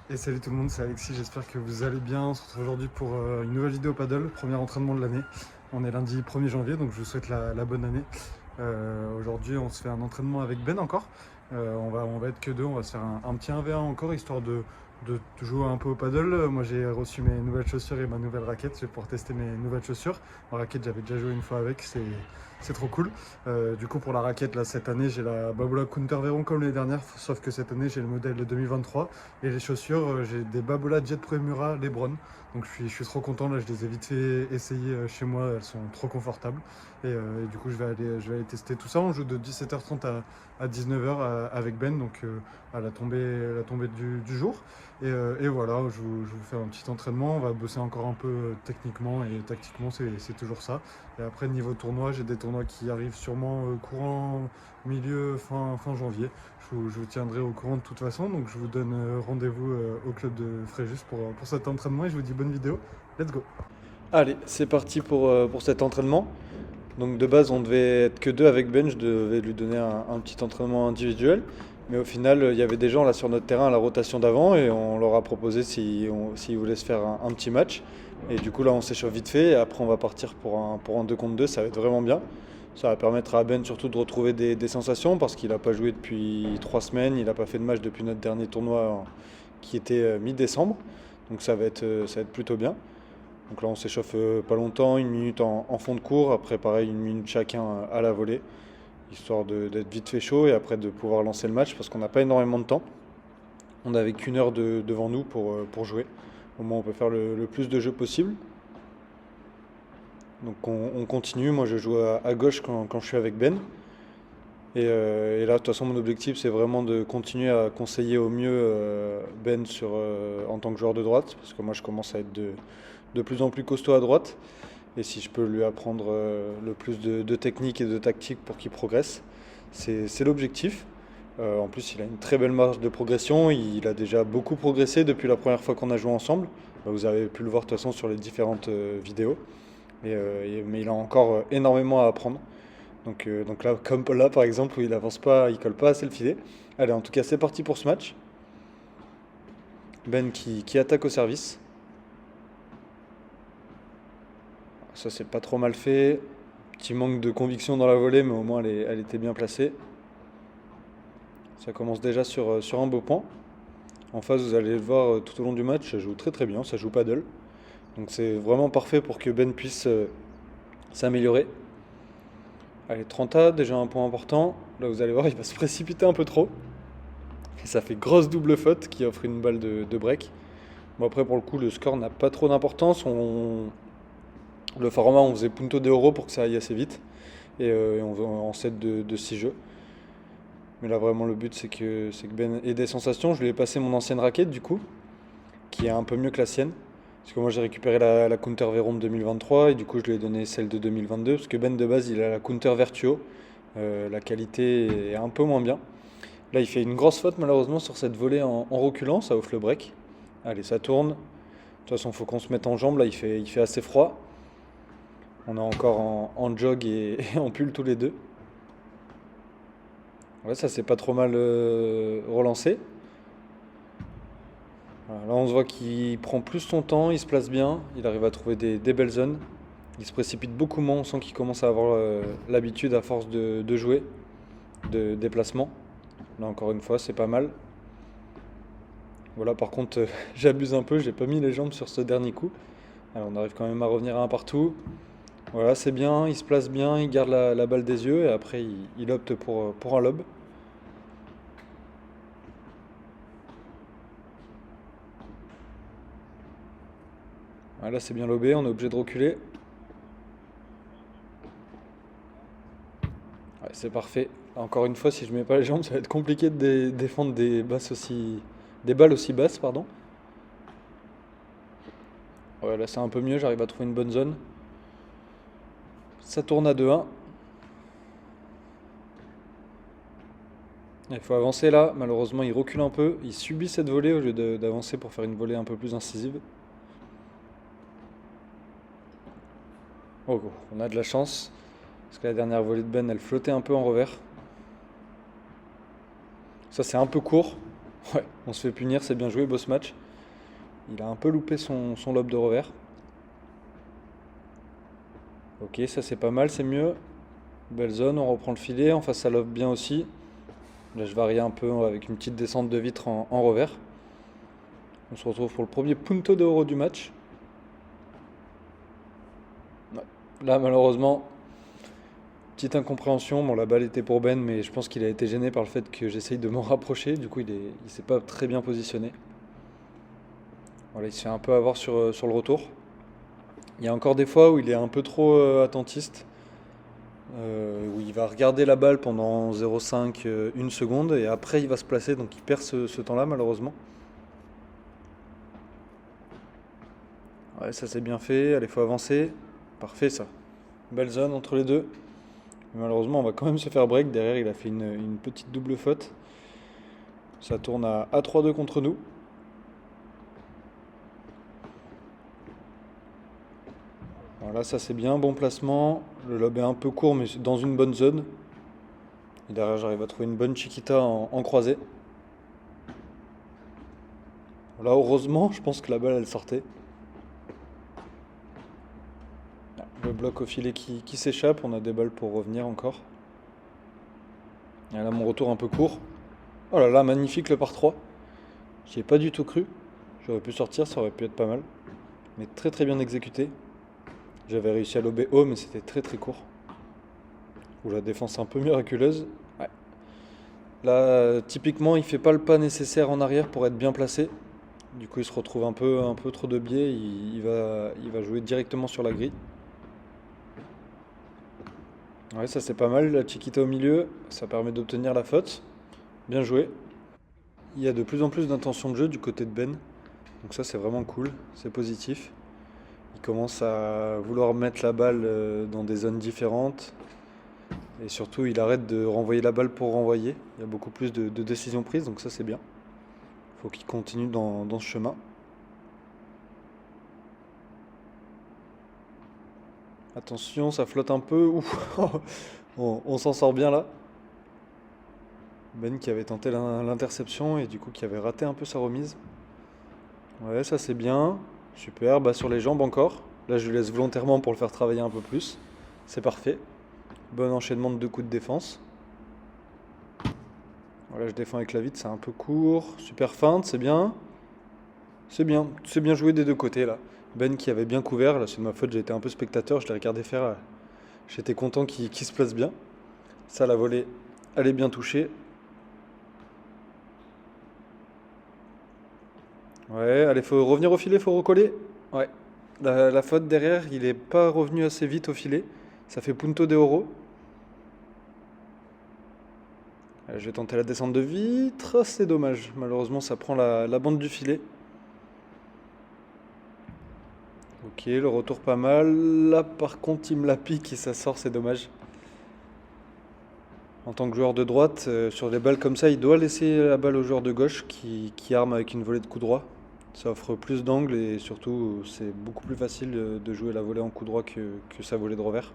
Et salut tout le monde, c'est Alexis, j'espère que vous allez bien. On se retrouve aujourd'hui pour une nouvelle vidéo paddle, premier entraînement de l'année. On est lundi 1er janvier, donc je vous souhaite la bonne année. Aujourd'hui, on se fait un entraînement avec Ben encore. On va être que deux, on va se faire un petit 1v1 encore, histoire de jouer un peu au paddle. Moi, j'ai reçu mes nouvelles chaussures et ma nouvelle raquette. Je vais pouvoir tester mes nouvelles chaussures. Ma raquette, j'avais déjà joué une fois avec, c'est trop cool. Du coup, pour la raquette, là, cette année, j'ai la Babola Counter Veron comme l'année dernière, sauf que cette année, j'ai le modèle de 2023. Et les chaussures, j'ai des Babola Jet Premura Lebron. Donc je suis trop content, là, je les ai vite fait essayer chez moi, elles sont trop confortables. Et du coup, je vais aller tester tout ça. On joue de 17h30 à 19h avec Ben, donc à la tombée du jour. Et voilà, je vous fais un petit entraînement. On va bosser encore un peu techniquement et tactiquement, c'est toujours ça. Et après, niveau tournoi, j'ai des tournois qui arrivent sûrement courant milieu, fin janvier. Je vous tiendrai au courant de toute façon. Donc, je vous donne rendez-vous au club de Fréjus pour cet entraînement et je vous dis bonne vidéo. Let's go! Allez, c'est parti pour cet entraînement. Donc de base, on devait être que deux avec Ben, je devais lui donner un petit entraînement individuel. Mais au final, il y avait des gens là sur notre terrain à la rotation d'avant et on leur a proposé s'ils voulaient se faire un petit match. Et du coup là, on s'échauffe vite fait et après on va partir pour un 2 contre 2, ça va être vraiment bien. Ça va permettre à Ben surtout de retrouver des sensations parce qu'il n'a pas joué depuis 3 semaines, il n'a pas fait de match depuis notre dernier tournoi qui était mi-décembre. Donc ça va être plutôt bien. Donc là, on s'échauffe pas longtemps, 1 minute en fond de cours, après pareil, 1 minute chacun à la volée, histoire d'être vite fait chaud et après de pouvoir lancer le match parce qu'on n'a pas énormément de temps. On n'avait qu'une heure devant nous pour jouer. Au moins, on peut faire le plus de jeux possible. Donc on continue, moi je joue à gauche quand je suis avec Ben. Et là, de toute façon, mon objectif, c'est vraiment de continuer à conseiller au mieux Ben en tant que joueur de droite, parce que moi, je commence à être de plus en plus costaud à droite. Et si je peux lui apprendre le plus de technique et de tactique pour qu'il progresse, c'est l'objectif. En plus, il a une très belle marge de progression. Il a déjà beaucoup progressé depuis la première fois qu'on a joué ensemble. Bah, vous avez pu le voir de toute façon sur les différentes vidéos. Mais il a encore énormément à apprendre. Donc là, comme là par exemple, où il avance pas, il colle pas assez le filet. Allez, en tout cas, c'est parti pour ce match. Ben qui attaque au service. Ça, c'est pas trop mal fait. Petit manque de conviction dans la volée, mais au moins elle était bien placée. Ça commence déjà sur un beau point. En face, vous allez le voir tout au long du match, ça joue très très bien, ça joue paddle. Donc c'est vraiment parfait pour que Ben puisse s'améliorer. Allez, 30A, déjà un point important. Là, vous allez voir, il va se précipiter un peu trop. Et ça fait grosse double faute qui offre une balle de break. Bon, après, pour le coup, le score n'a pas trop d'importance. Le format, on faisait punto de euro pour que ça aille assez vite. Et on va en 7 de 6 jeux. Mais là, vraiment, le but, c'est que Ben ait des sensations. Je lui ai passé mon ancienne raquette, du coup, qui est un peu mieux que la sienne. Parce que moi, j'ai récupéré la Counter Veron de 2023 et du coup, je lui ai donné celle de 2022. Parce que Ben, de base, il a la Counter Virtuo. La qualité est un peu moins bien. Là, il fait une grosse faute, malheureusement, sur cette volée en reculant. Ça offre le break. Allez, ça tourne. De toute façon, il faut qu'on se mette en jambe. Là, il fait assez froid. On est encore en jog et en pull tous les deux. Ouais, ça s'est pas trop mal relancé. Voilà, là, on se voit qu'il prend plus son temps, il se place bien, il arrive à trouver des belles zones. Il se précipite beaucoup moins, on sent qu'il commence à avoir l'habitude à force de jouer, de déplacement. Là, encore une fois, c'est pas mal. Voilà, par contre, j'abuse un peu, j'ai pas mis les jambes sur ce dernier coup. Alors, on arrive quand même à revenir à un partout. Voilà, c'est bien, il se place bien, il garde la balle des yeux et après, il opte pour un lob. Voilà, c'est bien lobé, on est obligé de reculer. Ouais, c'est parfait. Encore une fois, si je mets pas les jambes, ça va être compliqué de défendre des balles aussi basses, pardon. Ouais, là c'est un peu mieux, j'arrive à trouver une bonne zone. Ça tourne à 2-1. Il faut avancer là. Malheureusement, il recule un peu. Il subit cette volée au lieu d'avancer pour faire une volée un peu plus incisive. Oh, on a de la chance. Parce que la dernière volée de Ben, elle flottait un peu en revers. Ça, c'est un peu court. Ouais, on se fait punir, c'est bien joué, boss match. Il a un peu loupé son lob de revers. Ok, ça c'est pas mal, c'est mieux. Belle zone, on reprend le filet, en face ça lobe bien aussi. Là je varie un peu avec une petite descente de vitre en revers. On se retrouve pour le premier punto de euro du match. Ouais. Là malheureusement, petite incompréhension. Bon, la balle était pour Ben, mais je pense qu'il a été gêné par le fait que j'essaye de m'en rapprocher. Du coup, il s'est pas très bien positionné. Voilà, il se fait un peu avoir sur le retour. Il y a encore des fois où il est un peu trop attentiste, où il va regarder la balle pendant 0,5, 1 seconde, et après il va se placer, donc il perd ce temps-là malheureusement. Ouais, ça c'est bien fait, allez, faut avancer. Parfait ça. Belle zone entre les deux. Mais malheureusement, on va quand même se faire break. Derrière, il a fait une petite double faute. Ça tourne à 3-2 contre nous. Voilà, ça c'est bien, bon placement. Le lob est un peu court, mais c'est dans une bonne zone. Et derrière, j'arrive à trouver une bonne chiquita en croisée. Là, heureusement, je pense que la balle, elle sortait. Le bloc au filet qui s'échappe, on a des balles pour revenir encore. Et là, mon retour un peu court. Oh là là, magnifique le par 3. J'y ai pas du tout cru. J'aurais pu sortir, ça aurait pu être pas mal. Mais très très bien exécuté. J'avais réussi à lober haut, mais c'était très très court. Ou la défense un peu miraculeuse. Ouais. Là, typiquement, il fait pas le pas nécessaire en arrière pour être bien placé. Du coup, il se retrouve un peu trop de biais. Il va jouer directement sur la grille. Ouais, ça c'est pas mal. La chiquita au milieu, ça permet d'obtenir la faute. Bien joué. Il y a de plus en plus d'intention de jeu du côté de Ben. Donc ça c'est vraiment cool, c'est positif. Il commence à vouloir mettre la balle dans des zones différentes. Et surtout, il arrête de renvoyer la balle pour renvoyer. Il y a beaucoup plus de décisions prises, donc ça c'est bien. Il faut qu'il continue dans ce chemin. Attention, ça flotte un peu. Ouf. On s'en sort bien là. Ben qui avait tenté l'interception et du coup qui avait raté un peu sa remise. Ouais, ça c'est bien. Super, bas sur les jambes encore. Là, je lui laisse volontairement pour le faire travailler un peu plus. C'est parfait. Bon enchaînement de 2 coups de défense. Voilà, je défends avec la vite, c'est un peu court. Super feinte, c'est bien. C'est bien joué des deux côtés là. Ben qui avait bien couvert, là c'est de ma faute, j'ai été un peu spectateur, je l'ai regardé faire. J'étais content qu'il se place bien. Ça, la volée, elle est bien touchée. Ouais, allez, faut revenir au filet, faut recoller. Ouais. La faute derrière, il est pas revenu assez vite au filet. Ça fait punto de oro. Je vais tenter la descente de vitre, c'est dommage. Malheureusement, ça prend la bande du filet. Ok, le retour pas mal. Là, par contre, il me la pique et ça sort, c'est dommage. En tant que joueur de droite, sur les balles comme ça, il doit laisser la balle au joueur de gauche qui arme avec une volée de coup droit. Ça offre plus d'angles et surtout, c'est beaucoup plus facile de jouer la volée en coup droit que sa volée de revers.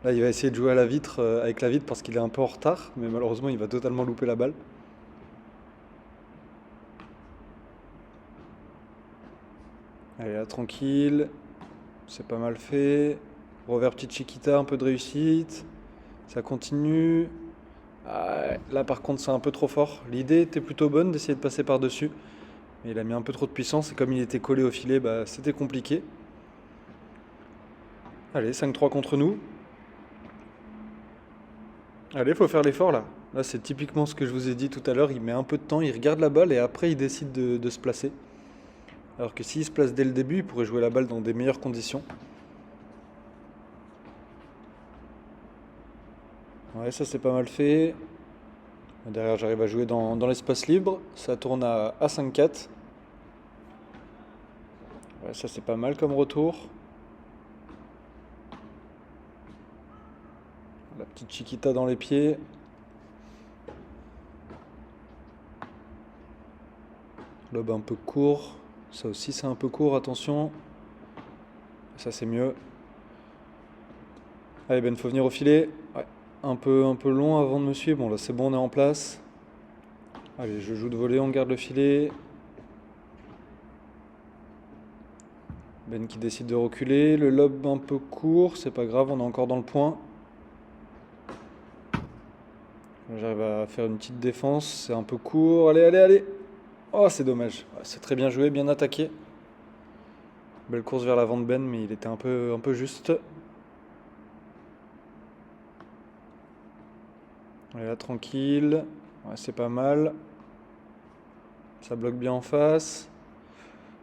Là, il va essayer de jouer à la vitre, avec la vitre parce qu'il est un peu en retard, mais malheureusement, il va totalement louper la balle. Allez, là, tranquille. C'est pas mal fait. Revers petite chiquita, un peu de réussite. Ça continue. Ah, ouais, là, par contre, c'est un peu trop fort. L'idée était plutôt bonne d'essayer de passer par-dessus. Mais il a mis un peu trop de puissance et comme il était collé au filet, bah, c'était compliqué. Allez, 5-3 contre nous. Allez, faut faire l'effort là. Là, c'est typiquement ce que je vous ai dit tout à l'heure. Il met un peu de temps, il regarde la balle et après il décide de se placer. Alors que s'il se place dès le début, il pourrait jouer la balle dans des meilleures conditions. Ouais, ça c'est pas mal fait. Derrière, j'arrive à jouer dans l'espace libre. Ça tourne à 5-4. Ouais, ça c'est pas mal comme retour. La petite chiquita dans les pieds. Lob un peu court. Ça aussi c'est un peu court, attention. Ça c'est mieux. Allez Ben, faut venir au filet. Ouais. Un peu long avant de me suivre. Bon là c'est bon, on est en place. Allez, je joue de volée, on garde le filet. Ben qui décide de reculer. Le lob un peu court, c'est pas grave, on est encore dans le point. J'arrive à faire une petite défense, c'est un peu court. Allez, allez, allez! Oh, c'est dommage. Ouais, c'est très bien joué, bien attaqué. Belle course vers l'avant de Ben, mais il était un peu juste. Allez, là, tranquille. Ouais, c'est pas mal. Ça bloque bien en face.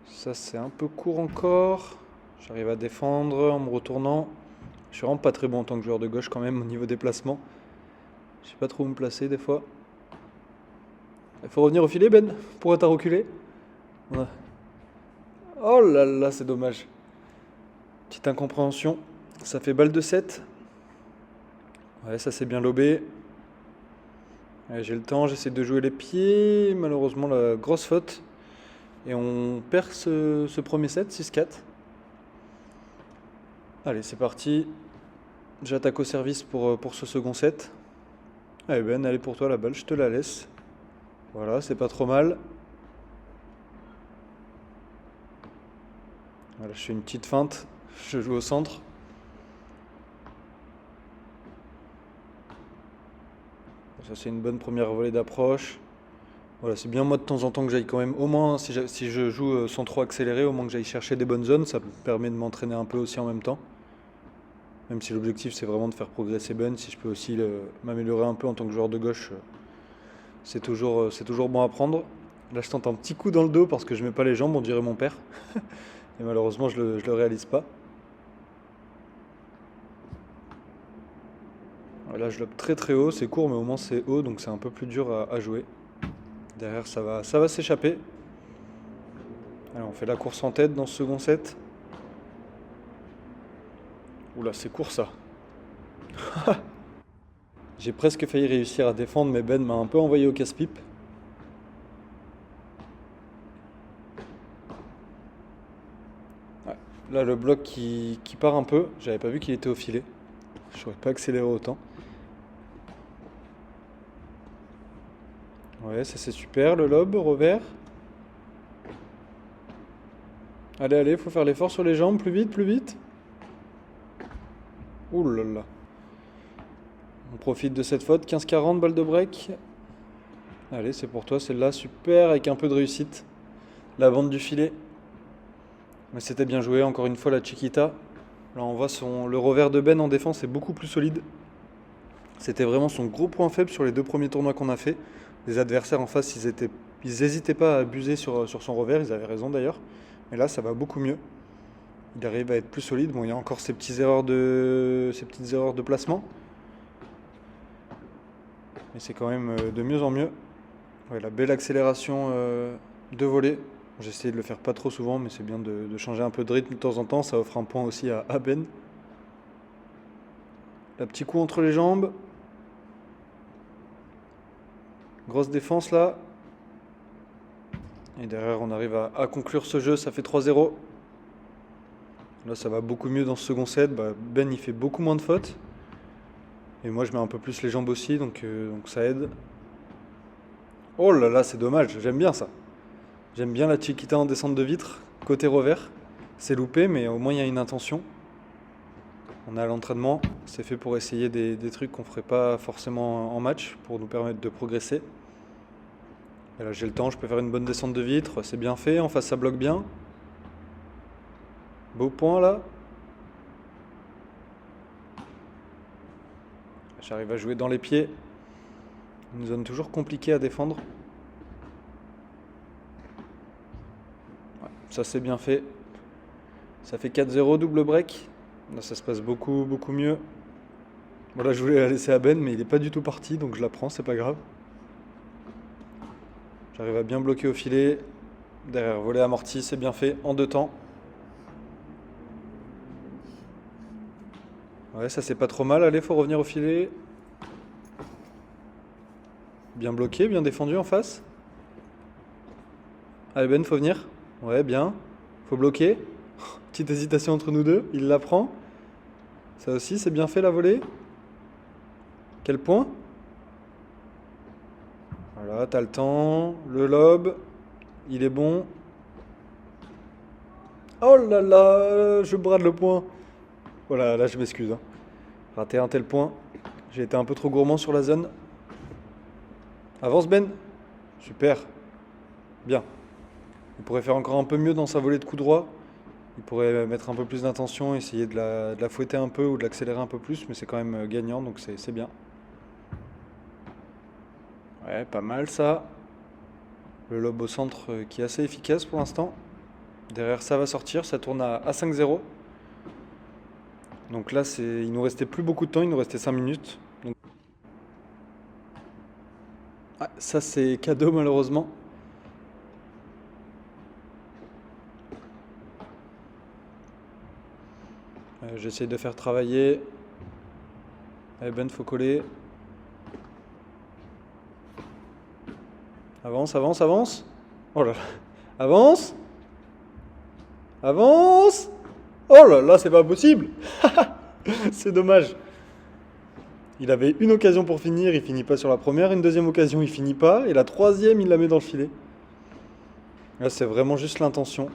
Ça, c'est un peu court encore. J'arrive à défendre en me retournant. Je suis vraiment pas très bon en tant que joueur de gauche quand même au niveau des placements. Je sais pas trop où me placer des fois. Il faut revenir au filet, Ben. Pourquoi t'as reculé? Oh là là, c'est dommage. Petite incompréhension. Ça fait balle de 7. Ouais, ça c'est bien lobé. Ouais, j'ai le temps, j'essaie de jouer les pieds. Malheureusement, la grosse faute. Et on perd ce premier set, 6-4. Allez, c'est parti. J'attaque au service pour ce second set. Allez Ben, allez pour toi la balle, je te la laisse. Voilà, c'est pas trop mal. Voilà, je fais une petite feinte. Je joue au centre. Ça, c'est une bonne première volée d'approche. Voilà, c'est bien moi de temps en temps que j'aille quand même, au moins si je joue sans trop accélérer, au moins que j'aille chercher des bonnes zones. Ça me permet de m'entraîner un peu aussi en même temps. Même si l'objectif c'est vraiment de faire progresser Ben, si je peux aussi m'améliorer un peu en tant que joueur de gauche, c'est toujours bon à prendre. Là je tente un petit coup dans le dos parce que je mets pas les jambes, on dirait mon père. Et malheureusement je le réalise pas. Là je lobe très très haut, c'est court mais au moins c'est haut donc c'est un peu plus dur à jouer. Derrière ça va s'échapper. Allez, on fait la course en tête dans ce second set. Oula, c'est court ça. J'ai presque failli réussir à défendre, mais Ben m'a un peu envoyé au casse-pipe. Ouais. Là, le bloc qui part un peu. J'avais pas vu qu'il était au filet. Je n'aurais pas accéléré autant. Ouais, ça c'est super. Le lob, revers. Allez, allez, faut faire l'effort sur les jambes. Plus vite, plus vite. Ouh là là. On profite de cette faute. 15-40, balle de break. Allez, c'est pour toi celle-là. Super, avec un peu de réussite. La bande du filet. Mais c'était bien joué. Encore une fois, la Chiquita. Là, on voit le revers de Ben en défense est beaucoup plus solide. C'était vraiment son gros point faible sur les 2 premiers tournois qu'on a fait. Les adversaires en face, ils n'hésitaient pas à abuser sur son revers. Ils avaient raison d'ailleurs. Mais là, ça va beaucoup mieux. Il arrive à être plus solide. Bon, il y a encore ces petites erreurs de placement. Mais c'est quand même de mieux en mieux. Ouais, la belle accélération de volée. J'ai essayé de le faire pas trop souvent, mais c'est bien de changer un peu de rythme de temps en temps. Ça offre un point aussi à Ben. Le petit coup entre les jambes. Grosse défense là. Et derrière, on arrive à conclure ce jeu. Ça fait 3-0. Là, ça va beaucoup mieux dans ce second set. Ben, il fait beaucoup moins de fautes. Et moi, je mets un peu plus les jambes aussi, donc ça aide. Oh là là, c'est dommage. J'aime bien ça. J'aime bien la Chiquita en descente de vitre, côté revers. C'est loupé, mais au moins, il y a une intention. On est à l'entraînement. C'est fait pour essayer des trucs qu'on ne ferait pas forcément en match, pour nous permettre de progresser. Et là, j'ai le temps, je peux faire une bonne descente de vitre. C'est bien fait. En face, ça bloque bien. Beau point là. J'arrive à jouer dans les pieds. Une zone toujours compliquée à défendre. Ouais, ça c'est bien fait. Ça fait 4-0, double break. Là ça se passe beaucoup mieux. Voilà, je voulais la laisser à Ben, mais il n'est pas du tout parti, donc je la prends, c'est pas grave. J'arrive à bien bloquer au filet. Derrière, volet amorti, c'est bien fait, en 2 temps. Ouais, ça c'est pas trop mal. Allez, faut revenir au filet. Bien bloqué, bien défendu en face. Allez Ben, faut venir. Ouais, bien. Faut bloquer. Petite hésitation entre nous deux. Il la prend. Ça aussi, c'est bien fait la volée. Quel point? Voilà, t'as le temps. Le lob, il est bon. Oh là là, je brade le point. Voilà, là je m'excuse, hein. Raté un tel point. J'ai été un peu trop gourmand sur la zone. Avance Ben. Super. Bien. Il pourrait faire encore un peu mieux dans sa volée de coup droit. Il pourrait mettre un peu plus d'intention, essayer de la fouetter un peu ou de l'accélérer un peu plus, mais c'est quand même gagnant, donc c'est bien. Ouais, pas mal ça. Le lob au centre qui est assez efficace pour l'instant. Derrière ça va sortir, ça tourne à 5-0. Donc là, il nous restait plus beaucoup de temps, il nous restait 5 minutes. Donc... Ah, ça c'est cadeau malheureusement. J'essaie de faire travailler. Allez Ben, faut coller. Avance, avance, avance. Oh là là. Avance. Avance. Oh là là, c'est pas possible. C'est dommage. Il avait une occasion pour finir, il finit pas sur la première. Une deuxième occasion, il finit pas. Et la troisième, il la met dans le filet. Là, c'est vraiment juste l'intention.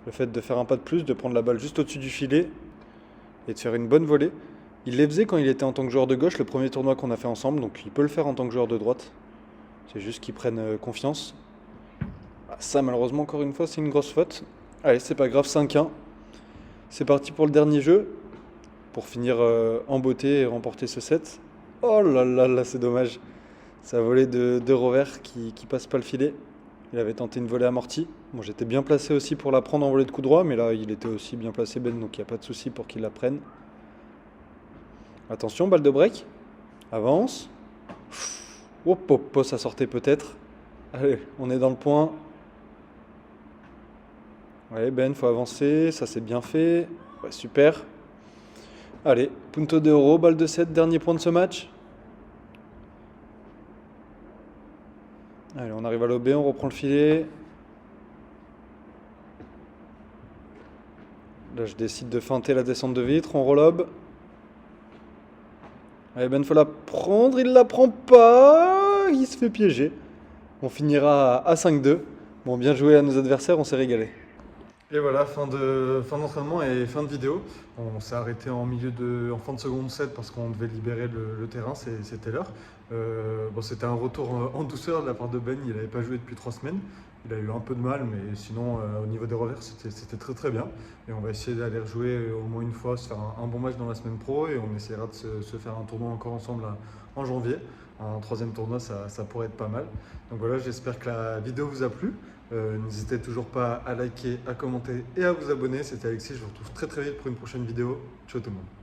Le fait de faire un pas de plus, de prendre la balle juste au-dessus du filet et de faire une bonne volée. Il les faisait quand il était en tant que joueur de gauche, le premier tournoi qu'on a fait ensemble, donc il peut le faire en tant que joueur de droite. C'est juste qu'il prenne confiance. Ah, ça, malheureusement, encore une fois, c'est une grosse faute. Allez, c'est pas grave, 5-1. C'est parti pour le dernier jeu, pour finir en beauté et remporter ce set. Oh là là là, c'est dommage. Sa volée de revers qui passe pas le filet. Il avait tenté une volée amortie. Bon, j'étais bien placé aussi pour la prendre en volée de coup droit, mais là, il était aussi bien placé, Ben, donc il n'y a pas de souci pour qu'il la prenne. Attention, balle de break. Avance. Hop, hop, hop, ça sortait peut-être. Allez, on est dans le point. Allez, Ben, faut avancer. Ça, c'est bien fait. Ouais, super. Allez, punto de oro, balle de 7, dernier point de ce match. Allez, on arrive à l'OB, on reprend le filet. Là, je décide de feinter la descente de vitre, on relobe. Allez, Ben, faut la prendre, il la prend pas, il se fait piéger. On finira à 5-2. Bon, bien joué à nos adversaires, on s'est régalé. Et voilà, fin d'entraînement et fin de vidéo. On s'est arrêté en fin de seconde set parce qu'on devait libérer le terrain, c'était l'heure. Bon, c'était un retour en douceur de la part de Ben, il n'avait pas joué depuis 3 semaines. Il a eu un peu de mal, mais sinon au niveau des revers, c'était très très bien. Et on va essayer d'aller rejouer au moins une fois, se faire un bon match dans la semaine pro et on essaiera de se faire un tournoi encore ensemble en janvier. Un troisième tournoi, ça pourrait être pas mal. Donc voilà, j'espère que la vidéo vous a plu. N'hésitez toujours pas à liker, à commenter et à vous abonner. C'était Alexis, je vous retrouve très très vite pour une prochaine vidéo. Ciao tout le monde.